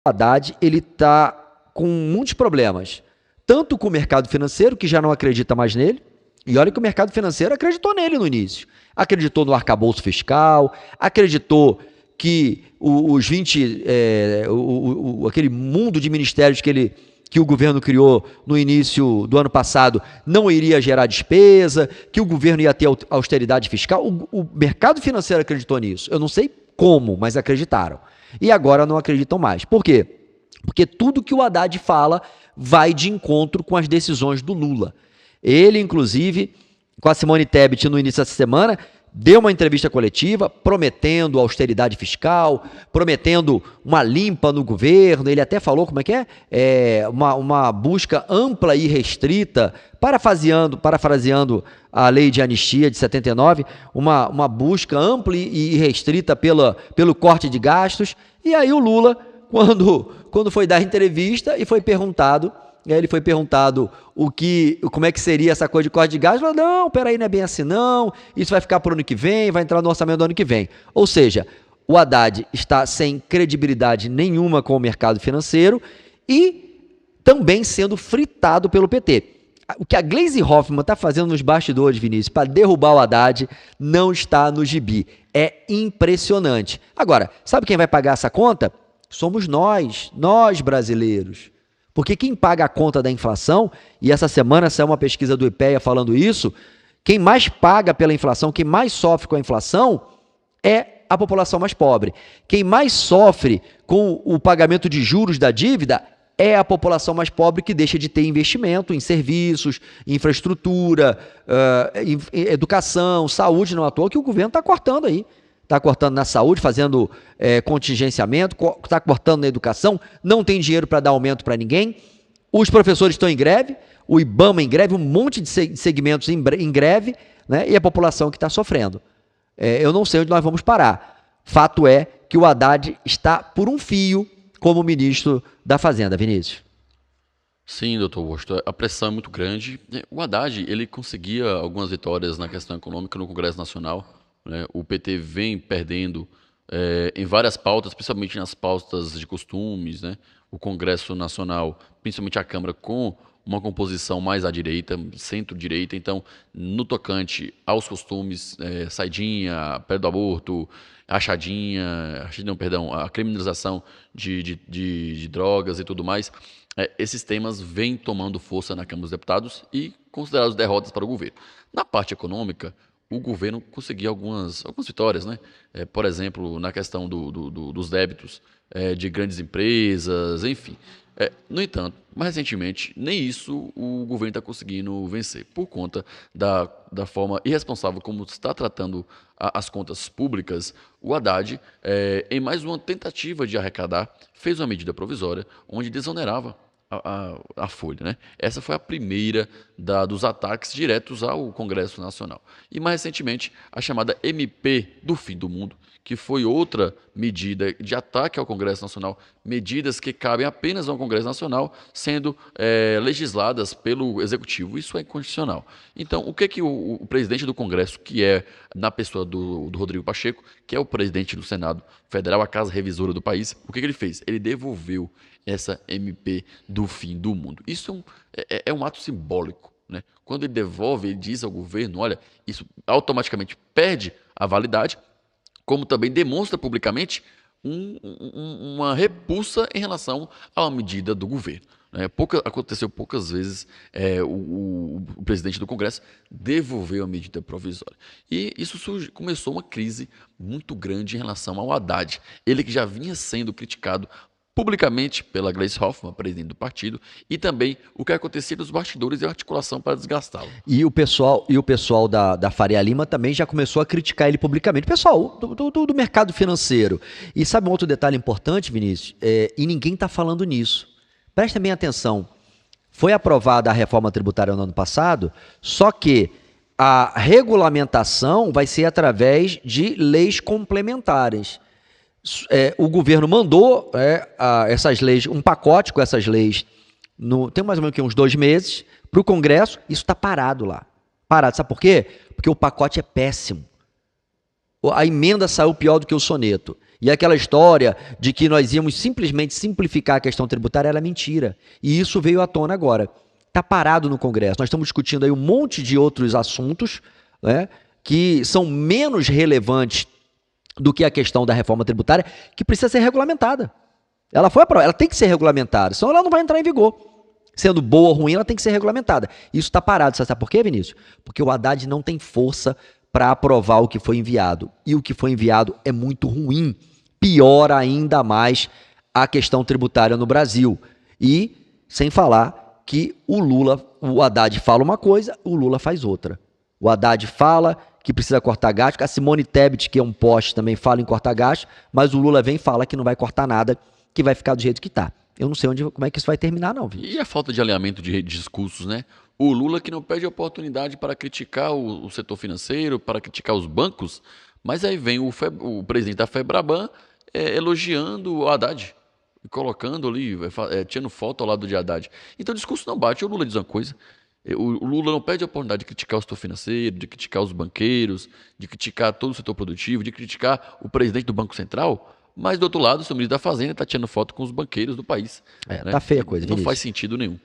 Haddad ele está com muitos problemas, tanto com o mercado financeiro, que já não acredita mais nele, e olha que o mercado financeiro acreditou nele no início. Acreditou no arcabouço fiscal, acreditou que os 20, aquele mundo de ministérios que o governo criou no início do ano passado não iria gerar despesa, que o governo ia ter austeridade fiscal. O mercado financeiro acreditou nisso. Eu não sei como, mas acreditaram. E agora não acreditam mais. Por quê? Porque tudo que o Haddad fala vai de encontro com as decisões do Lula. Ele, inclusive, com a Simone Tebet no início dessa semana, deu uma entrevista coletiva prometendo austeridade fiscal, prometendo uma limpa no governo. Ele até falou, como é que é? Uma busca ampla e restrita, parafraseando a lei de anistia de 79, uma busca ampla e restrita pelo corte de gastos. E aí o Lula, quando foi dar entrevista e foi perguntado, ele foi perguntado como é que seria essa coisa de corte de gás. Ele falou, não, peraí, não é bem assim não, isso vai ficar para o ano que vem, vai entrar no orçamento do ano que vem. Ou seja, o Haddad está sem credibilidade nenhuma com o mercado financeiro e também sendo fritado pelo PT. O que a Gleisi Hoffmann está fazendo nos bastidores, Vinícius, para derrubar o Haddad, não está no gibi. É impressionante. Agora, sabe quem vai pagar essa conta? Somos nós brasileiros. Porque quem paga a conta da inflação, e essa semana saiu uma pesquisa do IPEA falando isso, quem mais paga pela inflação, quem mais sofre com a inflação é a população mais pobre. Quem mais sofre com o pagamento de juros da dívida é a população mais pobre, que deixa de ter investimento em serviços, infraestrutura, educação, saúde, não à toa que o governo está cortando aí. Está cortando na saúde, fazendo contingenciamento, está cortando na educação, não tem dinheiro para dar aumento para ninguém. Os professores estão em greve, o IBAMA em greve, um monte de segmentos em greve, né? E a população que está sofrendo. Eu não sei onde nós vamos parar. Fato é que o Haddad está por um fio como ministro da Fazenda, Vinícius. Sim, doutor Augusto, a pressão é muito grande. O Haddad, ele conseguia algumas vitórias na questão econômica no Congresso Nacional, né? O PT vem perdendo em várias pautas, principalmente nas pautas de costumes, né? O Congresso Nacional, principalmente a Câmara, com uma composição mais à direita, centro-direita. Então, no tocante aos costumes, saidinha, pé do aborto, a criminalização de drogas e tudo mais, esses temas vêm tomando força na Câmara dos Deputados e considerados derrotas para o governo. Na parte econômica, o governo conseguiu algumas vitórias, né? Por exemplo, na questão dos débitos de grandes empresas, enfim. No entanto, mais recentemente, nem isso o governo está conseguindo vencer, por conta da forma irresponsável como está tratando as contas públicas. O Haddad, em mais uma tentativa de arrecadar, fez uma medida provisória onde desonerava a Folha, né? Essa foi a primeira dos ataques diretos ao Congresso Nacional. E mais recentemente, a chamada MP do fim do mundo, que foi outra medida de ataque ao Congresso Nacional, medidas que cabem apenas ao Congresso Nacional, sendo legisladas pelo Executivo. Isso é inconstitucional. Então, o que o presidente do Congresso, que é na pessoa do Rodrigo Pacheco, que é o presidente do Senado Federal, a casa revisora do país, o que ele fez? Ele devolveu essa MP do fim do mundo. Isso é um ato simbólico, né? Quando ele devolve, ele diz ao governo, olha, isso automaticamente perde a validade, como também demonstra publicamente uma repulsa em relação à medida do governo. Aconteceu poucas vezes o presidente do Congresso devolveu a medida provisória. E isso começou uma crise muito grande em relação ao Haddad. Ele que já vinha sendo criticado publicamente pela Gleisi Hoffmann, presidente do partido, e também o que acontecia nos bastidores e a articulação para desgastá-lo. E o pessoal da Faria Lima também já começou a criticar ele publicamente. Pessoal do mercado financeiro. E sabe um outro detalhe importante, Vinícius? E ninguém está falando nisso. Presta bem atenção. Foi aprovada a reforma tributária no ano passado, só que a regulamentação vai ser através de leis complementares. O governo mandou essas leis, um pacote com essas leis, tem mais ou menos uns 2 meses, para o Congresso. Isso está parado lá. Parado. Sabe por quê? Porque o pacote é péssimo. A emenda saiu pior do que o soneto. E aquela história de que nós íamos simplesmente simplificar a questão tributária era mentira. E isso veio à tona agora. Está parado no Congresso. Nós estamos discutindo aí um monte de outros assuntos, né, que são menos relevantes do que a questão da reforma tributária, que precisa ser regulamentada. Ela foi aprovada, ela tem que ser regulamentada, senão ela não vai entrar em vigor. Sendo boa ou ruim, ela tem que ser regulamentada. Isso está parado. Você sabe por quê, Vinícius? Porque o Haddad não tem força para aprovar o que foi enviado. E o que foi enviado é muito ruim. Piora ainda mais a questão tributária no Brasil. E, sem falar que o Haddad fala uma coisa, o Lula faz outra. O Haddad fala que precisa cortar gasto, a Simone Tebet, que é um poste, também fala em cortar gasto, mas o Lula vem e fala que não vai cortar nada, que vai ficar do jeito que está. Eu não sei como é que isso vai terminar, não, Vinícius. E a falta de alinhamento de discursos, né? O Lula que não perde oportunidade para criticar o setor financeiro, para criticar os bancos, mas aí vem o presidente da FEBRABAN elogiando o Haddad, colocando ali, tirando foto ao lado de Haddad. Então o discurso não bate. O Lula diz uma coisa, o Lula não perde a oportunidade de criticar o setor financeiro, de criticar os banqueiros, de criticar todo o setor produtivo, de criticar o presidente do Banco Central, mas do outro lado, o seu ministro da Fazenda está tirando foto com os banqueiros do país. Né? Tá feia a coisa, Não Vinícius. faz sentido nenhum.